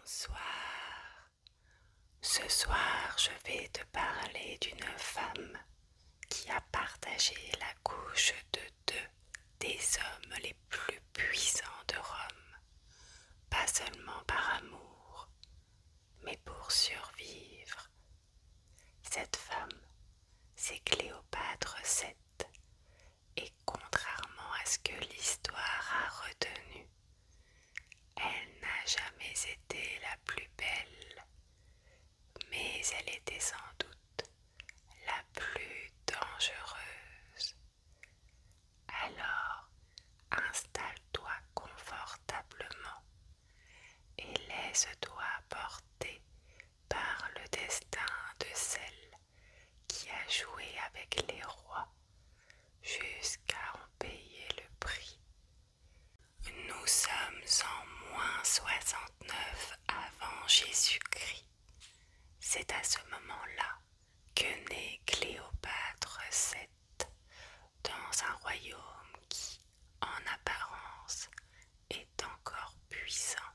Bonsoir. Ce soir, je vais te parler d'une femme qui a partagé la couche de deux des hommes les plus puissants de Rome, pas seulement par amour, mais pour survivre. Cette femme, c'est Cléopâtre VII, et contrairement à ce que l'histoire a retenu, elle n'a jamais été la plus belle, mais elle était sans doute la plus dangereuse. Alors, installe-toi confortablement et laisse-toi porter par le destin de celle qui a joué avec les rois jusqu'à en payer le prix. Nous sommes en -69 avant Jésus-Christ. C'est à ce moment-là que naît Cléopâtre VII dans un royaume qui, en apparence, est encore puissant,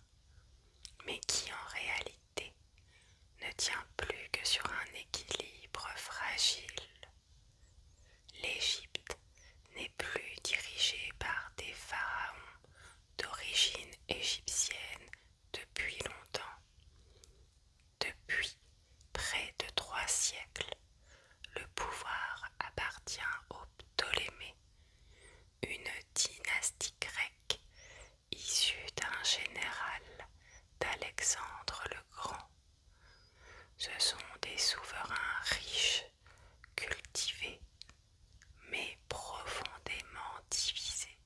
mais qui en réalité ne tient plus que sur un équilibre fragile. L'Égypte n'est plus dirigée par des pharaons d'origine égyptienne depuis longtemps. Depuis près de 3 siècles, le pouvoir appartient aux Ptolémées, une dynastie grecque issue d'un général d'Alexandre le Grand. Ce sont des souverains riches, cultivés, mais profondément divisés.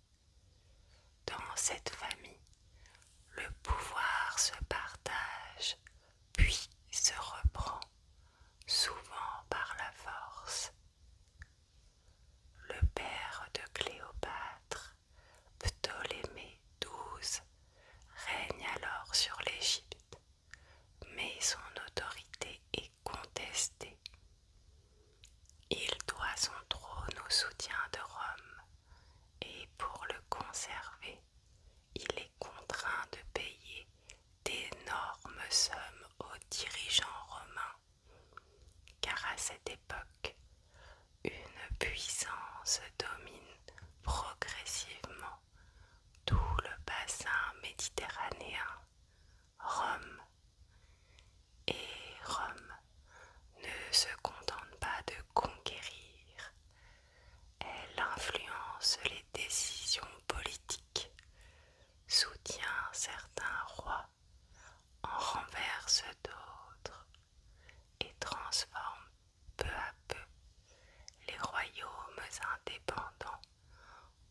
Dans cette famille, le pouvoir se partage, puis se reprend, souvent par la force. Le père de Cléopâtre, Ptolémée XII, règne alors sur l'Égypte, mais son autorité est contestée. Il doit son trône au soutien de Rome, et pour le conserver, il est contraint de payer d'énormes sommes aux dirigeants romains, car à cette époque, une puissance domine progressivement tout le bassin méditerranéen, Rome. Et Rome ne se contente pas de conquérir, elle influence les décisions politiques, soutient certains rois, en renverse d'autres et transforme peu à peu les royaumes indépendants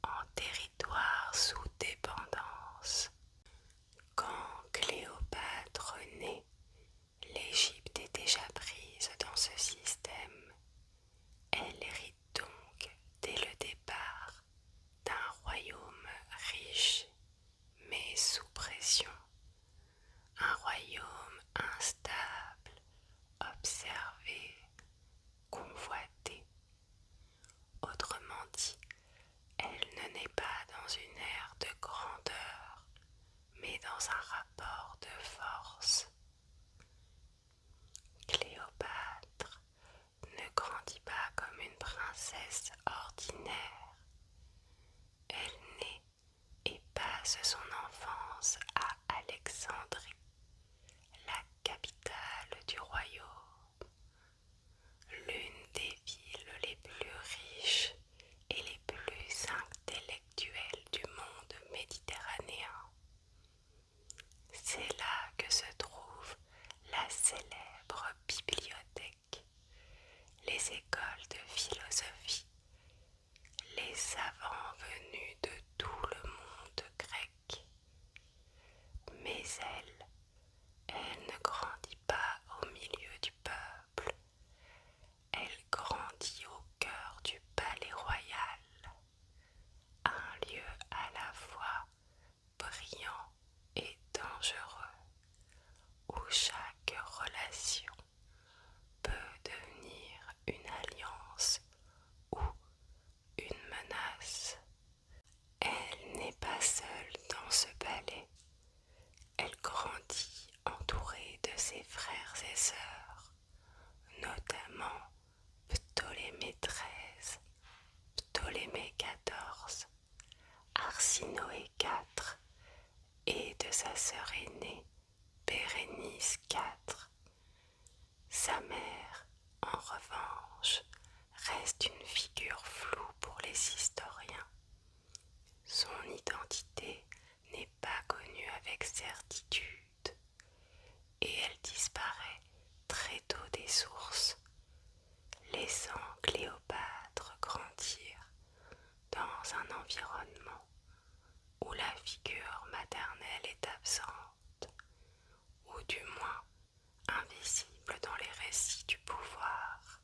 en territoires sous dépendance. Quand Cléopâtre naît, l'Égypte est déjà prise dans ce système. Elle hérite donc dès le départ d'un royaume riche mais sous pression, un royaume instable, observé, convoité. Autrement dit, elle ne naît pas dans une ère de grandeur, mais dans un rapport de force. Cléopâtre ne grandit pas comme une princesse ordinaire. Elle naît et passe son enfance à Alexandrie, la capitale du royaume, l'une des villes les plus riches et les plus intellectuelles du monde méditerranéen. C'est là que se trouve la célèbre bibliothèque, les écoles de philosophie, les savants venus de tout le monde grec, Bérénice IV. Sa mère, en revanche, reste une figure floue pour les historiens. Son identité n'est pas connue avec certitude et elle disparaît très tôt des sources, laissant Cléopâtre grandir dans un environnement où la figure maternelle est absente, ou du moins invisible dans les récits du pouvoir.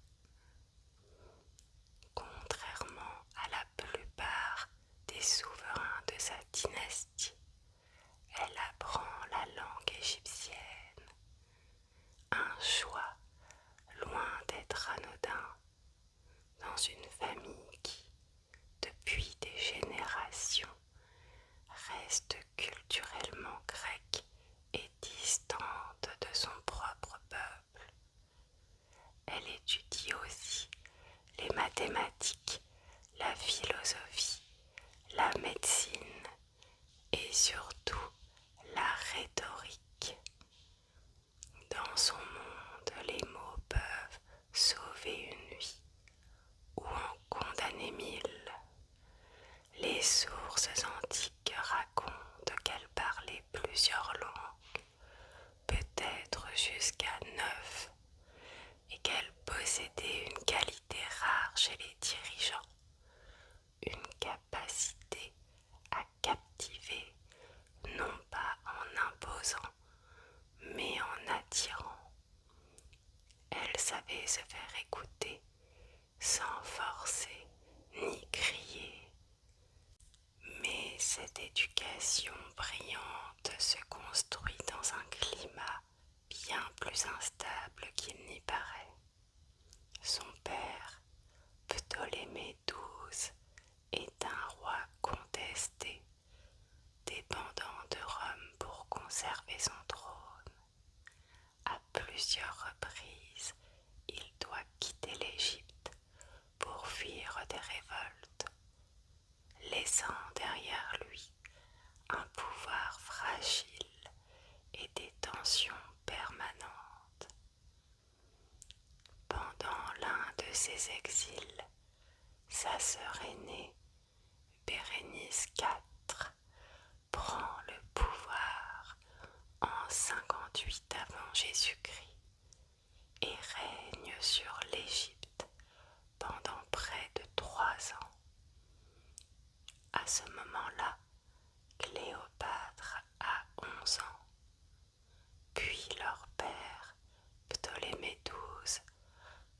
Contrairement à la plupart des souverains de sa dynastie, elle apprend la langue égyptienne, un choix loin d'être anodin dans une famille qui, depuis des générations, reste culturellement grecque et distante de son propre peuple. Elle étudie aussi les mathématiques, la philosophie, la médecine et surtout la rhétorique. Dans son monde, les mots peuvent sauver une vie ou en condamner mille. Les sources antiques racontent qu'elle parlait plusieurs langues, peut-être jusqu'à 9, et qu'elle possédait une qualité rare chez les dirigeants, une capacité à captiver, non pas en imposant, mais en attirant. Elle savait se faire écouter sans forcer ni crier. Mais cette éducation brillante se construit dans un climat bien plus instable qu'il n'y paraît. Son père, Ptolémée XII, est un roi contesté, dépendant de Rome pour conserver son trône. À plusieurs reprises, il doit quitter l'Égypte pour fuir des révoltes, laissant derrière lui un pouvoir fragile et des tensions permanentes. Pendant l'un de ses exils, sa sœur aînée, Bérénice IV, prend le pouvoir en 58 avant Jésus-Christ et règne sur l'Égypte pendant près de 3 ans. À ce moment-là, Cléopâtre a 11 ans. Puis leur père, Ptolémée XII,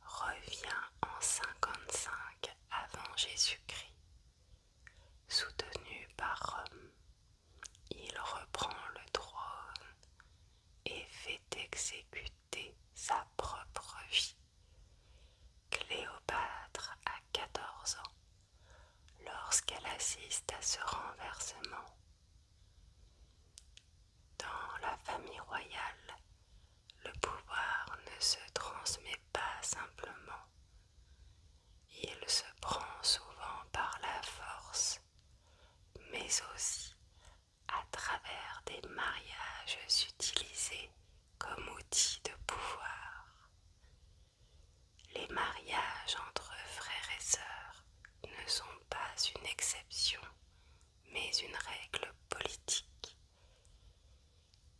revient en 55 avant Jésus-Christ. Soutenu par Rome, il reprend le trône et fait exécuter sa propre vie. Cléopâtre a 14 ans lorsqu'elle assiste à ce renversement. Dans la famille royale, le pouvoir ne se transmet pas simplement. Il se prend souvent par la force, mais aussi à travers des mariages utilisés comme outil de pouvoir. Les mariages entre frères et sœurs ne sont pas une exception, mais une règle politique.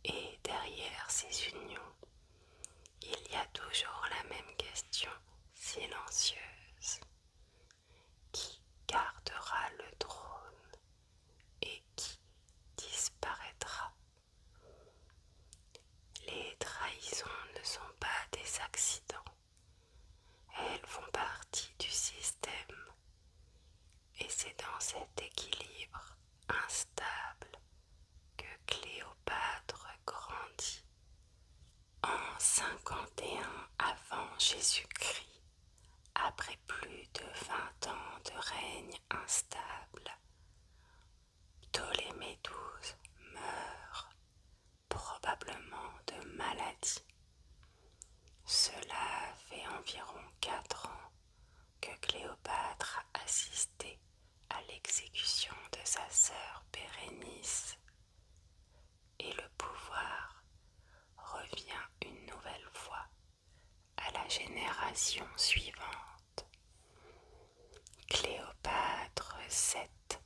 Et derrière ces unions, il y a toujours la même question silencieuse. Qui gardera le trône et qui disparaîtra? Les trahisons ne sont pas des accidents. Elles font partie du système. Et c'est dans cet équilibre instable que Cléopâtre grandit. En 51 avant Jésus-Christ, après plus de 20 ans de règne instable, Ptolémée XII meurt, probablement de maladie. Cela fait environ 4 ans que Cléopâtre a assisté à l'exécution de sa sœur Bérénice et le pouvoir revient génération suivante. Cléopâtre VII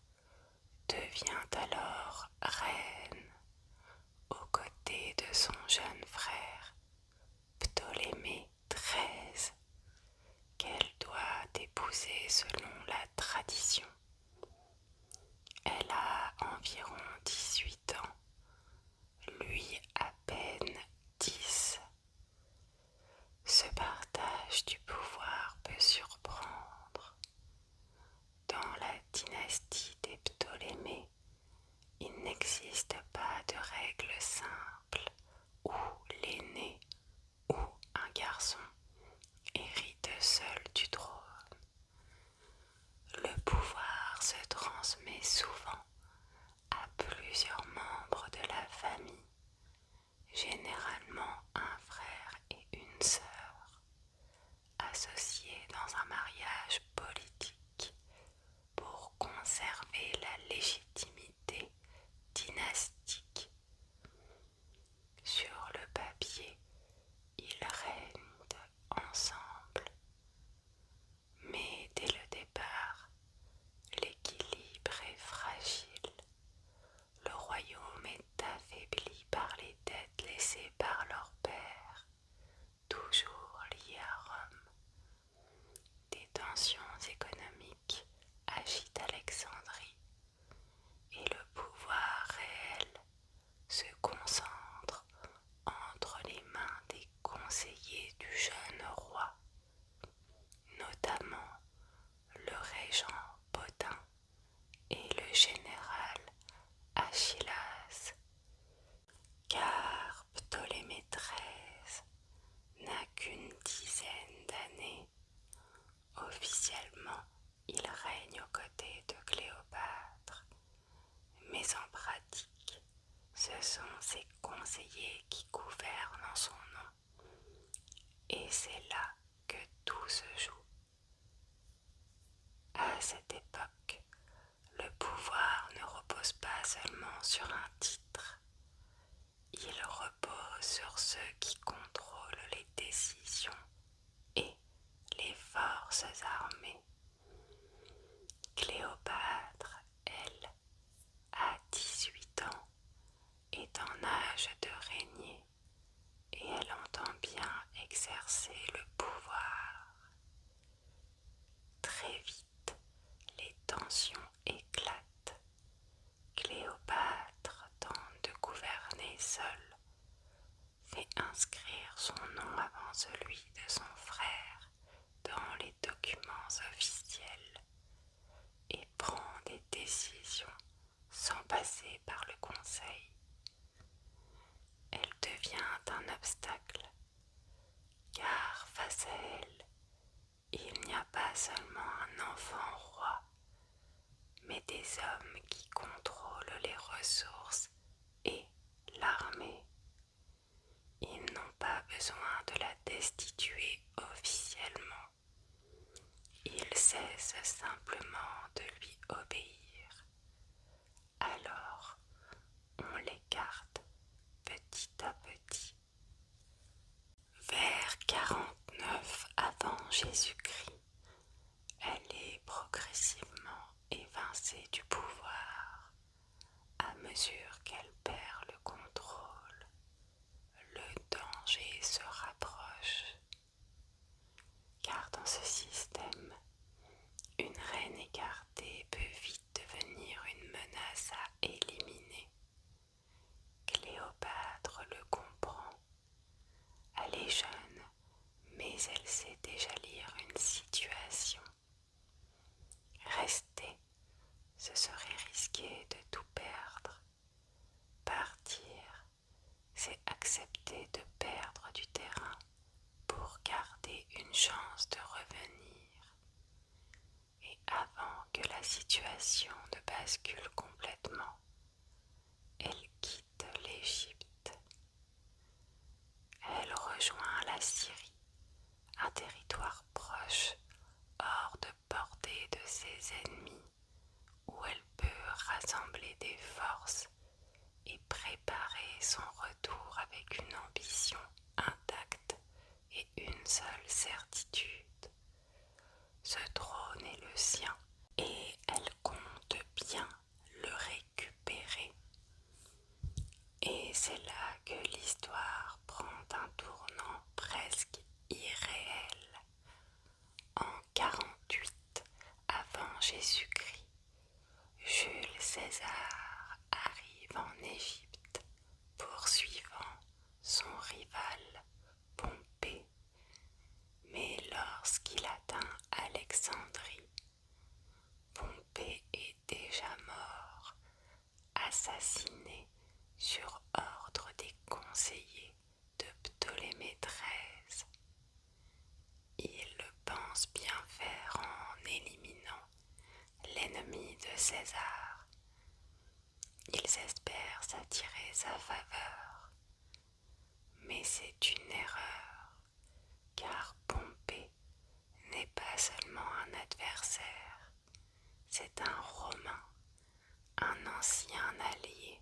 devient alors reine aux côtés de son jeune frère Ptolémée XIII, qu'elle doit épouser selon la tradition. Elle a environ 18 ans, lui à peine 10. Ce partage du pouvoir peut surprendre. Dans la dynastie des Ptolémées, il n'existe pas de règle simple où l'aîné ou un garçon hérite seul du trône. Le pouvoir se transmet souvent à plusieurs membres de la famille, généralement un frère et une sœur, associés dans un mariage politique pour conserver la légitimité dynastique. Sur le papier, ils règnent ensemble, mais dès le départ, l'équilibre est fragile. Le royaume est affaibli par les dettes laissées par leur père, toujours liées à Rome. Des tensions économiques agitent Alexandrie et le pouvoir réel se concentre entre les mains des conseillers du jeune roi, notamment le régent Pothin et le général Achillas, car Ptolémée XIII n'a qu'une dizaine d'années. Officiellement, il règne aux côtés de Cléopâtre, mais en pratique, ce sont ses conseillers qui gouvernent en son nom, et c'est là que tout se joue. À cette époque, le pouvoir ne repose pas seulement sur un titre, il repose sur ceux qui contrôlent les décisions et les forces armées. Cléopâtre, elle, a 18 ans, est en âge de régner et elle entend bien exercer le pouvoir. Très vite, les tensions éclatent. Cléopâtre tente de gouverner seule, fait inscrire son nom avant celui de son frère dans les documents officiels et prend des décisions sans passer par le conseil. Elle devient un obstacle, car face à elle, il n'y a pas seulement un enfant roi, mais des hommes qui contrôlent les ressources et l'armée. Ils n'ont pas besoin de la destituer officiellement. Ils cessent simplement de lui obéir. Alors, on l'écarte petit à petit. Vers 49 avant Jésus-Christ, elle est progressivement évincée du pouvoir à mesure qu'elle perd le contrôle. Le danger se rapproche, car dans ce système, une reine écartée peut vite devenir une menace à éliminer. Cléopâtre le comprend. Elle est jeune, mais elle sait déjà lire une situation. Rester, ce serait risquer de tout perdre. Partir, c'est accepter de perdre du terrain pour garder une chance de revenir. Et avant que la situation ne bascule complètement, elle quitte l'Égypte. Elle rejoint la Syrie, un territoire proche, hors de portée de ses ennemis, où elle peut rassembler des forces et préparer son retour avec une ambition intacte et une seule certitude. Ce trône est le sien et elle compte bien le récupérer. Et c'est là que l'histoire prend un tournant presque irréel. En 48 avant Jésus-Christ, Jules César arrive en Égypte poursuivant son rival Pompée. Mais lorsqu'il atteint Alexandrie, Pompée est déjà mort, assassiné sur ordre des conseillers de Ptolémée XIII. Il pense bien faire en éliminant l'ennemi de César. Ils espèrent s'attirer sa faveur, mais c'est une erreur, car Pompée n'est pas seulement un adversaire, c'est un Romain, un ancien allié,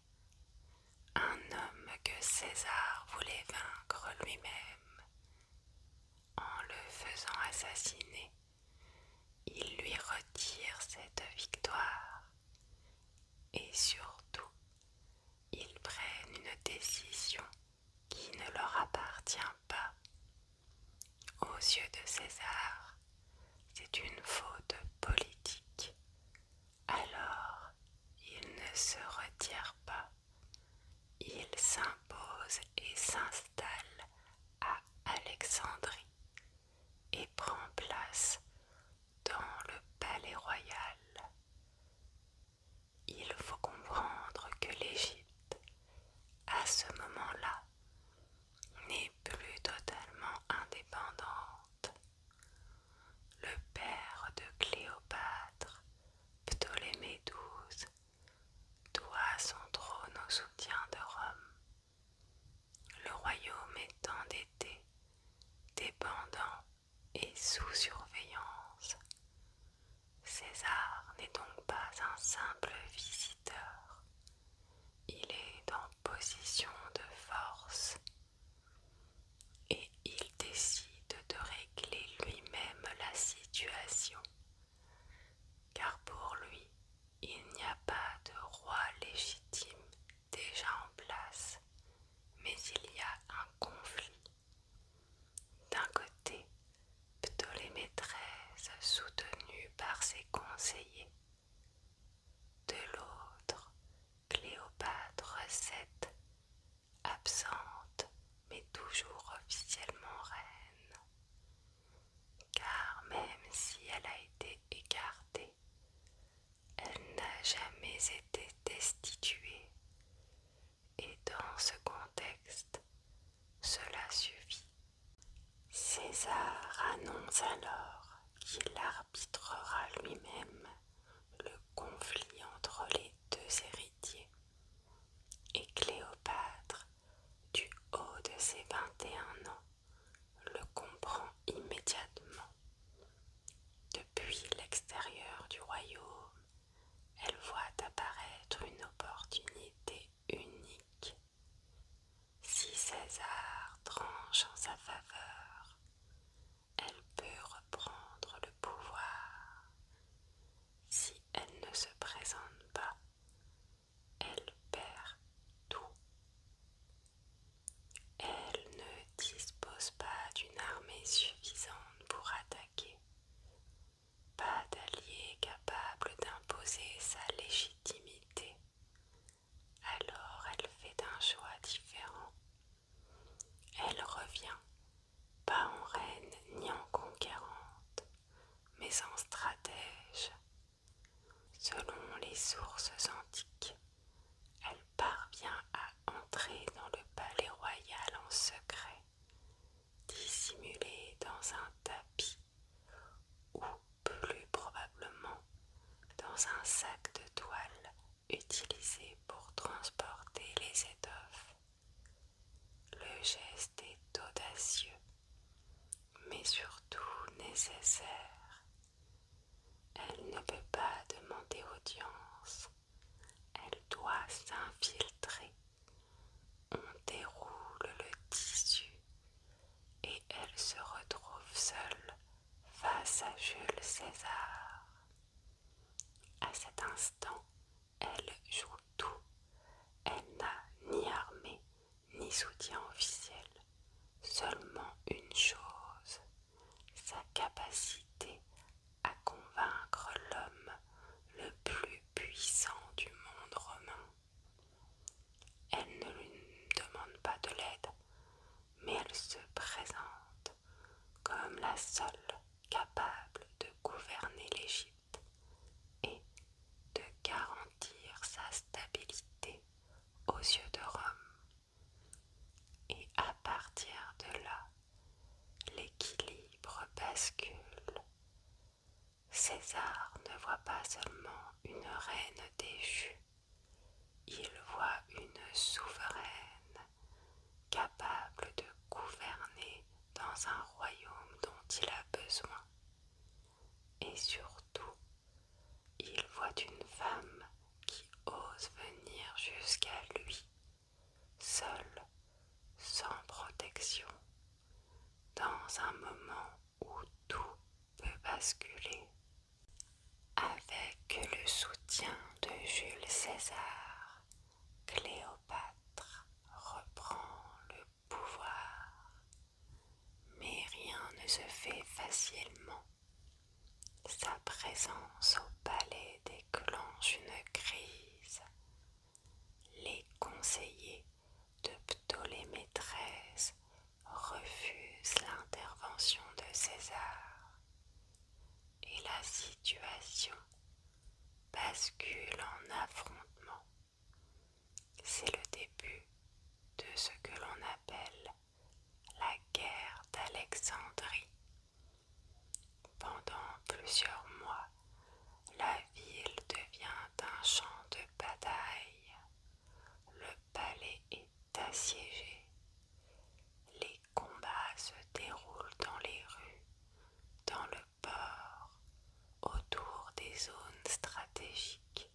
un homme que César voulait vaincre lui-même. En le faisant assassiner, il lui retire cette victoire et surtout, ils prennent une décision qui ne leur appartient pas. Aux yeux de César, c'est une faute politique. Alors, il ne se retire pas. Il s'impose et s'installe à Alexandrie et prend place dans le palais royal. Il faut comprendre que l'Égypte, à ce moment-là, n'est plus totalement indépendante. Le père de Cléopâtre, Ptolémée XII, doit son trône au soutien de Rome. Le royaume est endetté, dépendant et sous surveillance. César n'est donc pas un simple visiteur. Il est en position de force et il décide de régler lui-même la situation. Car pour lui, il n'y a pas de roi légitime déjà en place, mais il y a un conflit. D'un côté, Ptolémée XIII soutenu par ses conseillers. De l'autre, Cléopâtre VII, absente mais toujours officiellement reine. Car même si elle a été écartée, elle n'a jamais été destituée. Et dans ce contexte, cela suffit. César annonce alors qu'il arbitrera lui-même le conflit entre les deux héritiers. Et Cléopâtre, du haut de ses 21 ans, le comprend immédiatement. Depuis l'extérieur du royaume, elle voit apparaître une opportunité unique. Si César tranche en sa faveur, elle peut reprendre le pouvoir. Si elle ne se présente pas, elle perd tout. Elle ne dispose pas d'une armée suffisante pour attaquer, pas d'allié capable d'imposer sa légitimité. Alors elle fait un choix différent. Elle revient, pas en reine ni en conquérante, mais en stratège. Selon les sources antiques, elle parvient à entrer dans le palais royal en secret, dissimulée dans un tapis ou plus probablement dans un sac de toile utilisé pour transporter les étoffes. Le geste est audacieux, mais surtout nécessaire. Elle ne peut pas demander audience. Elle doit s'infiltrer. On déroule le tissu et elle seulement une chose, sa capacité à convaincre l'homme le plus puissant du monde romain. Elle ne lui demande pas de l'aide, mais elle se présente comme la seule capable de gouverner l'Égypte et de garantir sa stabilité aux yeux de Rome. Et à partir de là, l'équilibre bascule. César ne voit pas seulement une reine déchue, il voit une souveraine capable de gouverner dans un royaume dont il a besoin. Et surtout, il voit une femme qui ose venir jusqu'à lui, seule, sans protection, dans un moment où tout peut basculer. Avec le soutien de Jules César, Cléopâtre reprend le pouvoir. Mais rien ne se fait facilement. Sa présence au palais déclenche une crise. Les conseillers de Ptolémée XIII refusent l'intervention de César et la situation bascule en affrontement. C'est le début de ce que l'on appelle la guerre d'Alexandrie. Pendant plusieurs mois, la ville devient un champ de bataille. Le palais est assiégé. Les combats se déroulent dans les rues, dans le port, autour des zones stratégiques.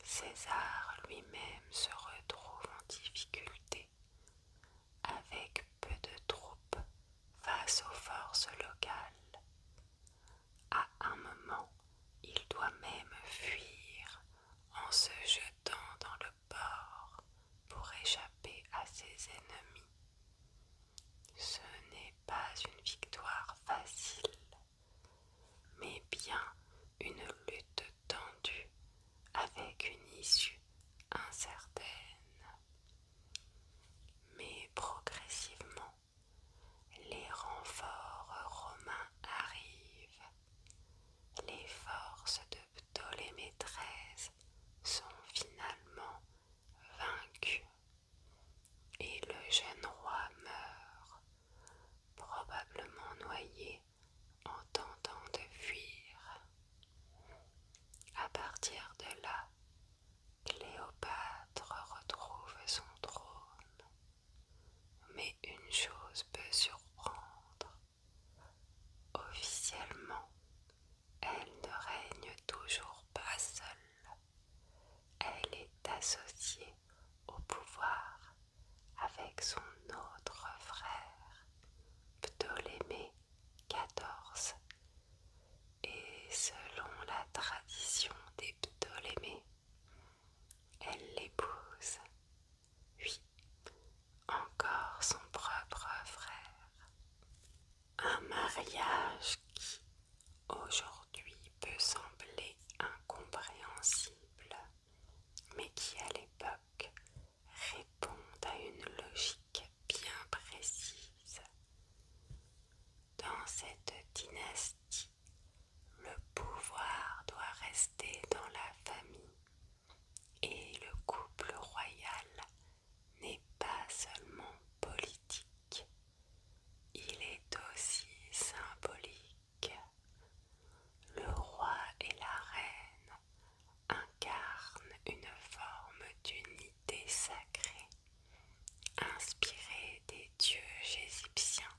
César lui-même se retrouve en difficulté, avec peu de troupes face aux forces locales. À un moment, il doit même fuir en se jetant dans le port pour échapper à ses ennemis. Ce n'est pas une victoire facile, mais bien une lutte tendue avec une issue incertaine. Mais progressivement, les renforts romains arrivent. Les forces de Ptolémée XIII sont finalement vaincues et le jeune roi meurt, probablement noyé en tentant de fuir. À partir de là, Cléopâtre retrouve son trône. Mais une chose peut surprendre. Officiellement, elle ne règne toujours pas seule. Elle est associée au pouvoir avec son autre frère, Ptolémée XIV. Et selon la tradition des Ptolémées, elle l'épouse. Oui, encore son propre frère. Un mariage qui, aujourd'hui, peut sembler incompréhensible, mais qui, à l'époque, répond à une logique bien précise. Dans cette dynastie, le pouvoir doit rester dans la famille et le couple royal n'est pas seulement politique, il est aussi symbolique. Le roi et la reine incarnent une forme d'unité sacrée, inspirée des dieux égyptiens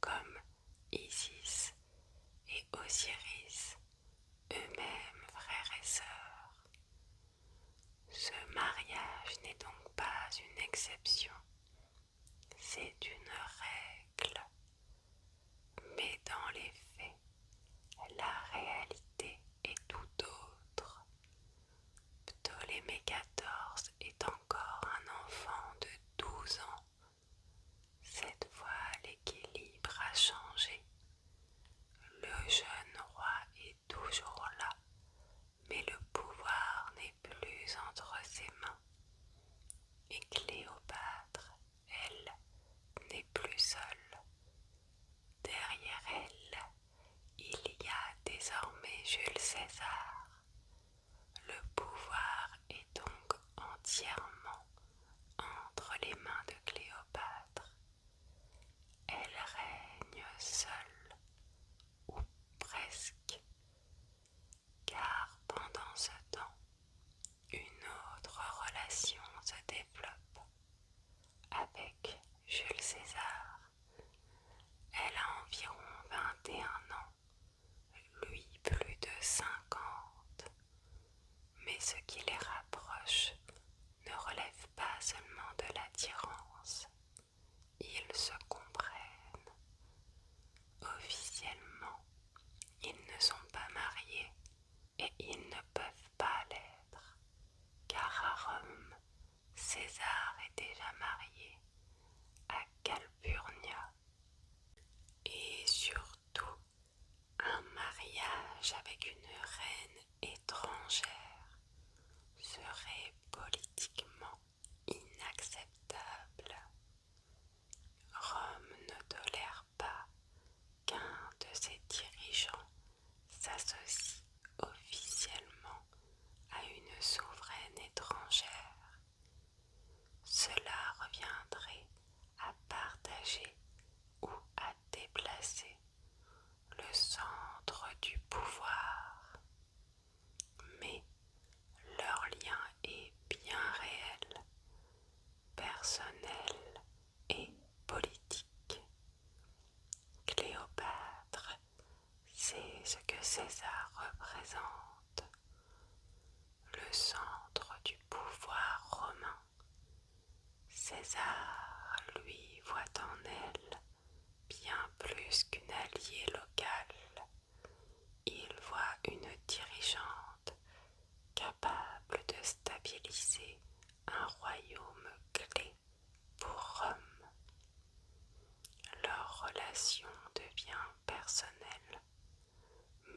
comme Isis et Osiris, eux-mêmes frères et sœurs. Ce mariage n'est donc pas une exception, c'est une règle. Mais dans les faits, la réalité est tout autre. Ptolémée XIV est encore un enfant de 12 ans lui voit en elle bien plus qu'une alliée locale. Il voit une dirigeante capable de stabiliser un royaume clé pour Rome. Leur relation devient personnelle,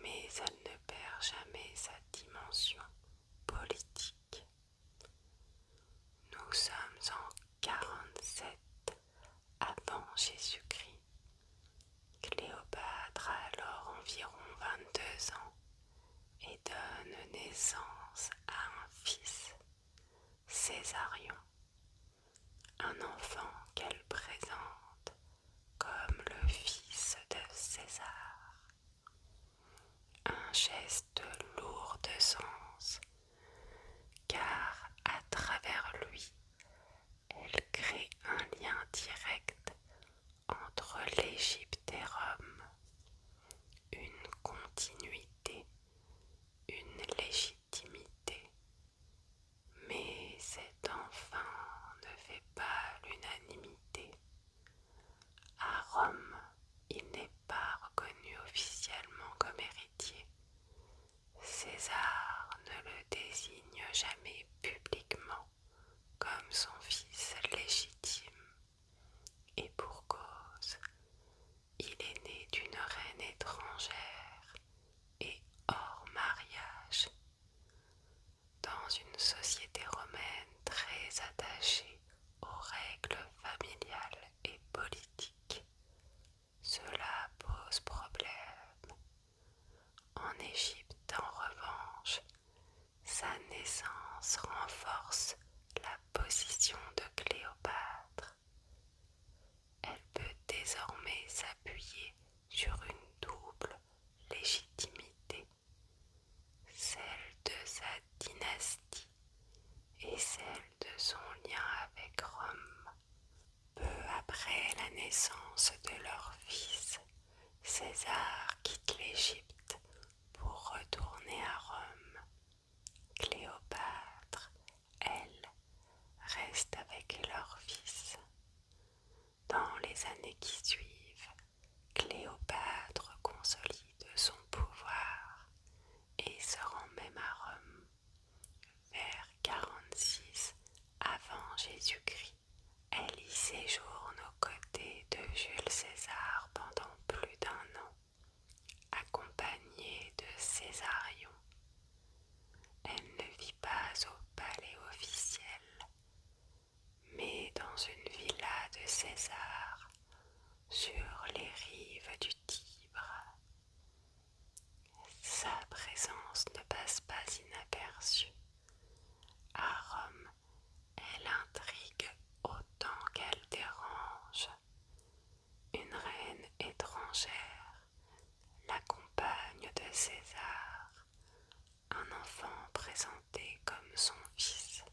mais elle ne perd jamais sa dimension politique. Nous sommes en 47 avant Jésus-Christ. Cléopâtre a alors environ 22 ans et donne naissance à un fils, Césarion, un enfant qu'elle présente comme le fils de César. Un geste lourd de sens, car à travers lui, elle crée un lien direct entre l'Égypte et Rome, une continuité, une légitimité. Mais cet enfant ne fait pas l'unanimité. À Rome, il n'est pas reconnu officiellement comme héritier. César ne le désigne jamais publiquement comme son fils légitime. Et pour cause, il est né d'une reine étrangère et hors mariage, dans une société romaine très attachée aux règles familiales et politiques. Cela pose problème. En Égypte, en revanche, sa naissance renforce la position de Cléopâtre. Elle peut désormais s'appuyer sur une double légitimité, celle de sa dynastie et celle de son lien avec Rome. Peu après la naissance de leur fils, César quitte l'Égypte pour retourner à Rome. Cléopâtre, elle, reste avec leur fils. Dans les années qui suivent, Cléopâtre consolide son pouvoir et se rend même à Rome. Vers 46 avant Jésus-Christ, elle y séjourne aux côtés de Jules César pendant plus d'1 an, accompagnée de Césarion. Elle ne vit pas au palais officiel, mais dans une villa de César, sur les rives du Tibre. Sa présence ne passe pas inaperçue. À Rome, elle intrigue autant qu'elle dérange. Une reine étrangère, la compagne de César, un enfant présenté comme son fils.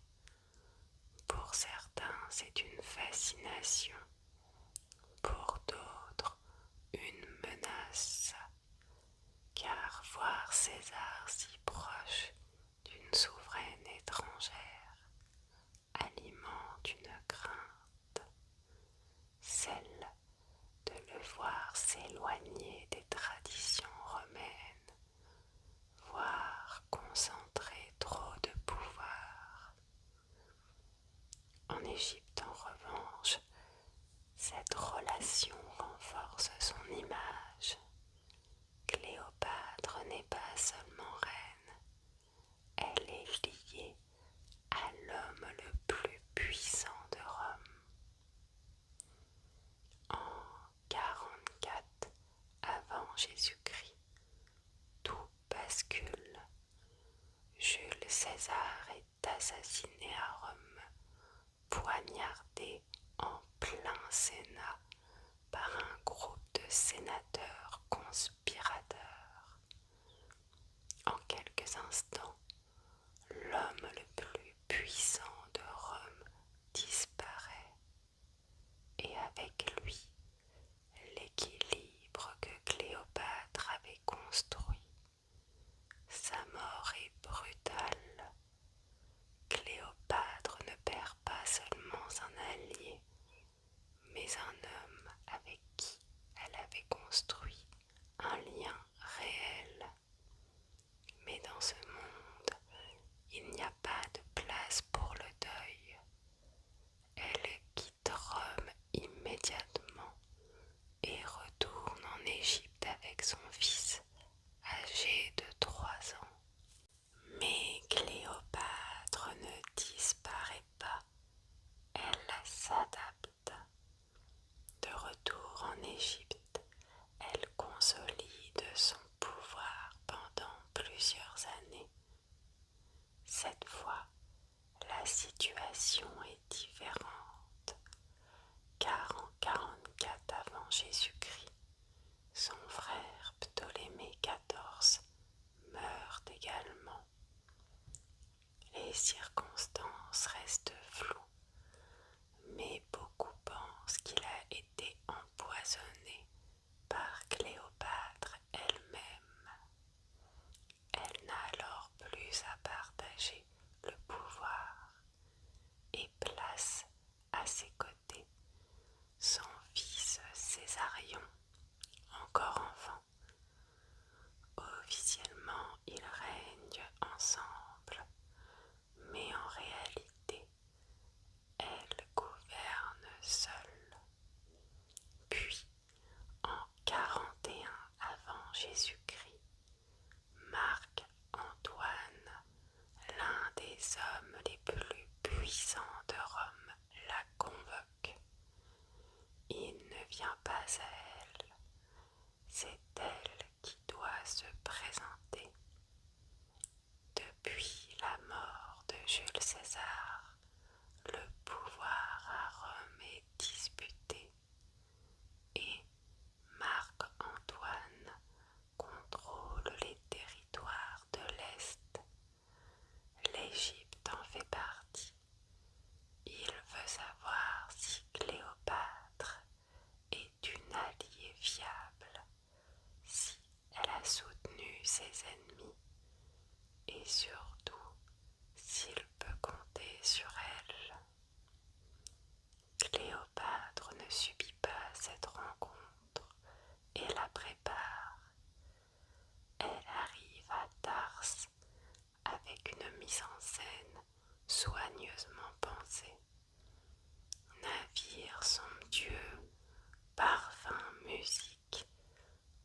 Pour certains, c'est une fascination, pour d'autres, une menace, car voir César si proche d'une souveraine étrangère alimente une crainte, celle de le voir s'éloigner des traditions romaines, voire concentrer trop de pouvoir. En Égypte, en revanche, cette relation renforce son image. Cléopâtre n'est pas seulement reine, elle est liée à l'homme le plus puissant de Rome. En 44 avant Jésus-Christ, tout bascule. Jules César est assassiné à Rome, poignardé en plein Sénat par un groupe de sénateurs conspirateurs. En quelques instants, l'homme le plus puissant de Rome disparaît, et avec lui, l'équilibre que Cléopâtre avait construit. Sa mort est brutale. Cléopâtre Jésus-Christ, son frère Ptolémée XIV meurt également. Les circonstances restent floues, mais beaucoup pensent qu'il a été empoisonné par Cléopâtre elle-même. Elle n'a alors plus à partager le pouvoir et place à ses côtés son fils Césarion, encore enfant. Officiellement, ils règnent ensemble, mais en réalité, elle gouverne seule. Puis, en 41 avant Jésus-Christ, Marc-Antoine, l'un des hommes les plus puissants de Rome, la convoque. Il ne vient pas à elle, c'est elle qui doit se présenter. Depuis la mort de Jules César, le pouvoir à Rome est disputé et Marc-Antoine contrôle les territoires de l'Est. L'Égypte en fait partie. Il veut savoir si Cléopâtre est une alliée fiable, si elle a soutenu ses ennemis et surtout s'il peut compter sur elle. Cléopâtre ne subit pas cette rencontre et la prépare. Elle arrive à Tarse avec une mise en scène soigneusement pensée. Navire somptueux, parfum, musique,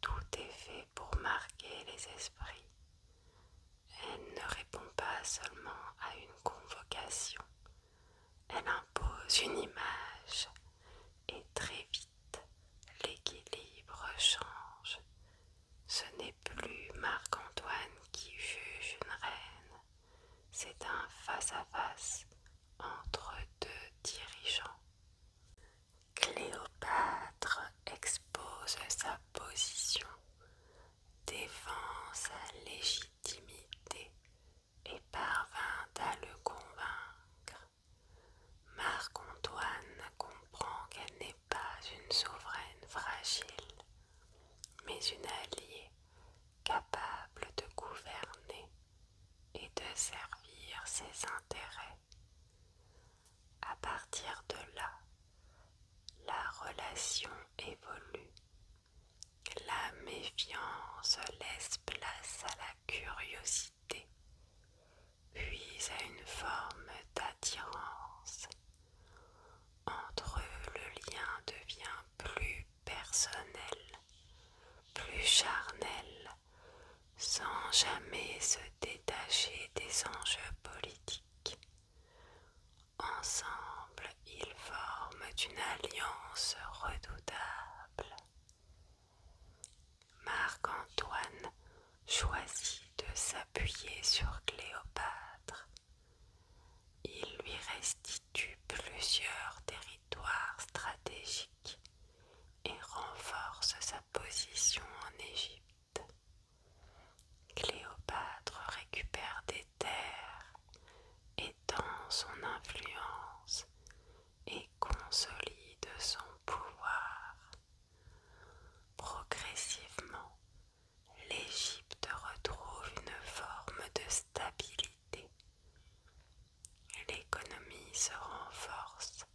tout est fait pour marquer les esprits. Elle ne répond pas seulement à une convocation, elle impose une image et très vite l'équilibre change. Ce n'est plus Marc-Antoine qui juge une reine, c'est un face-à-face entre deux dirigeants. Cléopâtre expose sa position, défend sa légitimité et parvint à le convaincre. Marc-Antoine comprend qu'elle n'est pas une souveraine fragile, mais une alliée capable de gouverner et de servir ses intérêts. À partir de là, la relation évolue. La méfiance laisse place à la curiosité, puis à une forme d'attirance. Entre eux, le lien devient plus personnel, plus charnel, sans jamais se détacher des enjeux politiques. Ensemble, ils forment une alliance redoutable. Marc-Antoine choisit de s'appuyer sur Cléopâtre. Il lui restitue plusieurs territoires stratégiques et renforce sa position en Égypte. Cléopâtre récupère des terres, étend son influence et consolide son pouvoir. Progressivement, l'Égypte retrouve une forme de stabilité. L'économie se renforce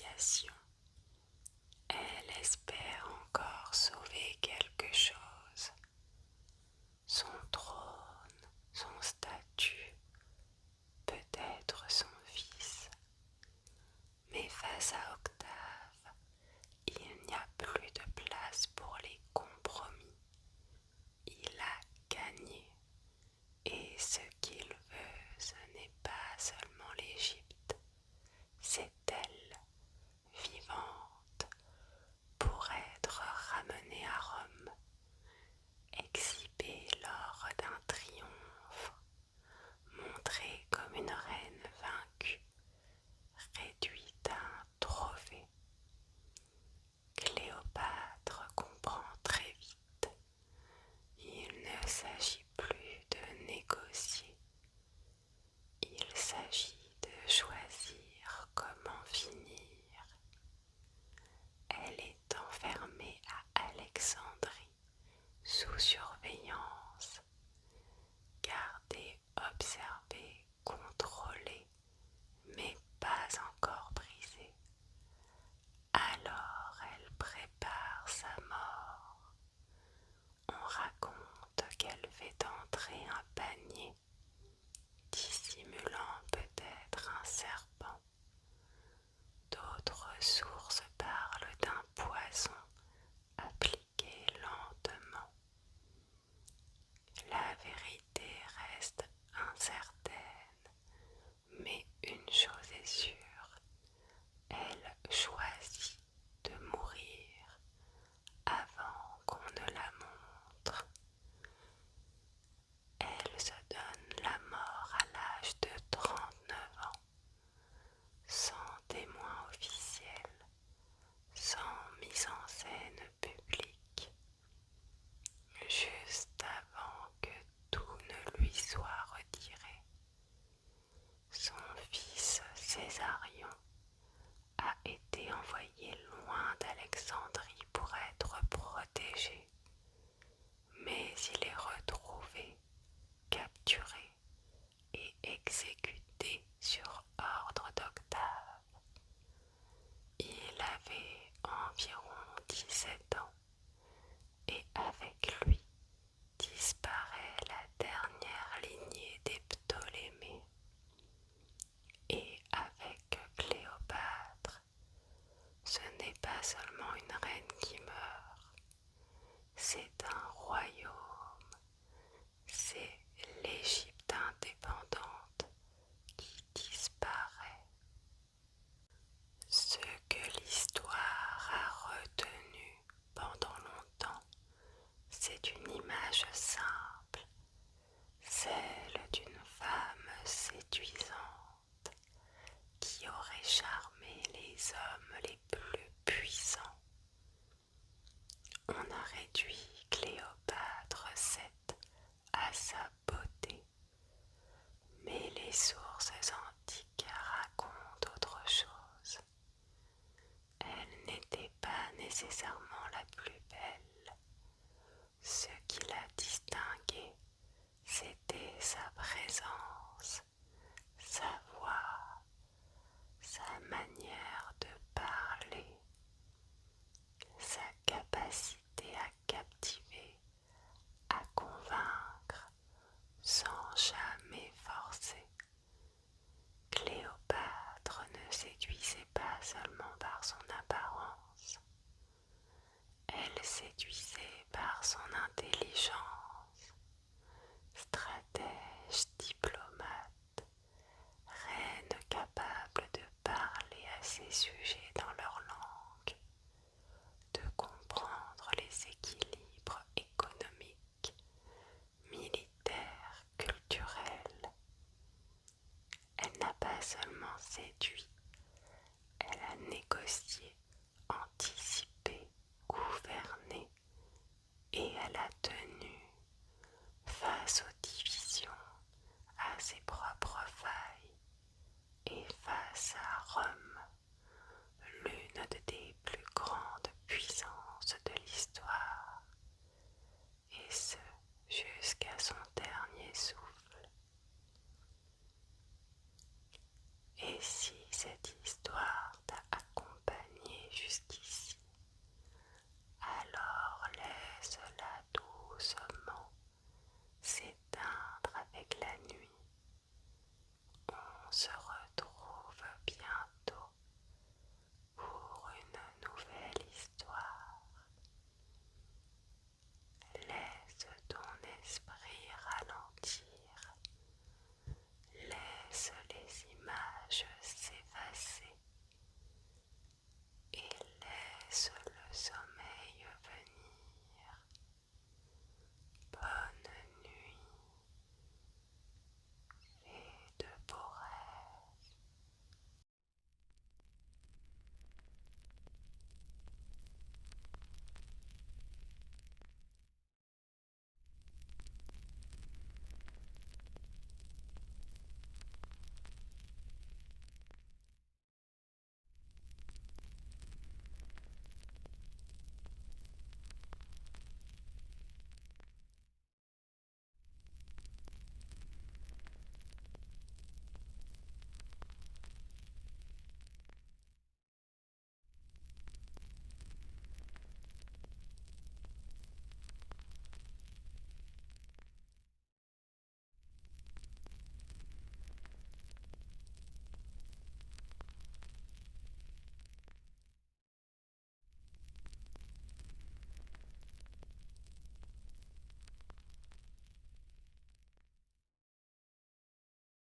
négociation. Elle espère encore sauver quelque chose, son trône, son statut, peut-être son fils. Mais face à Octave, il n'y a plus de place pour les compromis. Il a gagné. Et ce qu'il veut, ce n'est pas seulement l'Égypte, c'est elle, vivante, pour être ramenée à Rome, exhibée lors d'un triomphe, montrée comme une reine vaincue, réduite à un trophée. Cléopâtre comprend très vite, il ne s'agit plus de négocier, il s'agit de choisir comment finir. Elle est enfermée à Alexandrie, sous surveillance, gardée, observée, contrôlée, mais pas encore brisée. Alors elle prépare sa mort. On raconte qu'elle fait entrer un panier, dissimulant peut-être un serpent. D'autres sources parlent d'un poison appliqué lentement. La vérité reste incertaine, mais une chose est sûre, elle choisit de mourir avant qu'on ne la montre. Elle se donne la mort à l'âge de 39 ans, sans témoin officiel, sans mise en scène publique, juste avant que tout ne lui soit retiré. Son fils Césarion a été envoyé loin d'Alexandrie pour être protégé, mais il est retrouvé, capturé et exécuté sur ordre d'Octave. Il avait environ 17 ans et avec lui disparaît la dernière lignée des Ptolémées. Et avec Cléopâtre, ce n'est pas seulement une reine qui meurt, c'est un royaume, c'est l'Égypte indépendante qui disparaît. Ce que l'histoire a retenu pendant longtemps, c'est une image simple, celle d'une femme séduisante qui aurait charmé les hommes les plus puissants. On a réduit Cléopâtre VII à sa beauté, mais les sources antiques racontent autre chose. Elle n'était pas nécessairement la plus belle. Ce qui la distinguait, c'était sa présence, sa voix, sa manière de parler, sa capacité à captiver, à convaincre, sans jamais forcer. Cléopâtre ne séduisait pas seulement par son apparence, elle séduisait par son intelligence. Stratège, diplomate, reine capable de parler à ses sujets dans leur langue, de comprendre les équilibres économiques, militaires, culturels. Elle n'a pas seulement séduit, elle a négocié, anticipé, gouverné, et elle a tenu face aux divisions, à ses propres failles, et face à Rome, l'une des plus grandes puissances de l'histoire, et ce jusqu'à son dernier souffle. Et si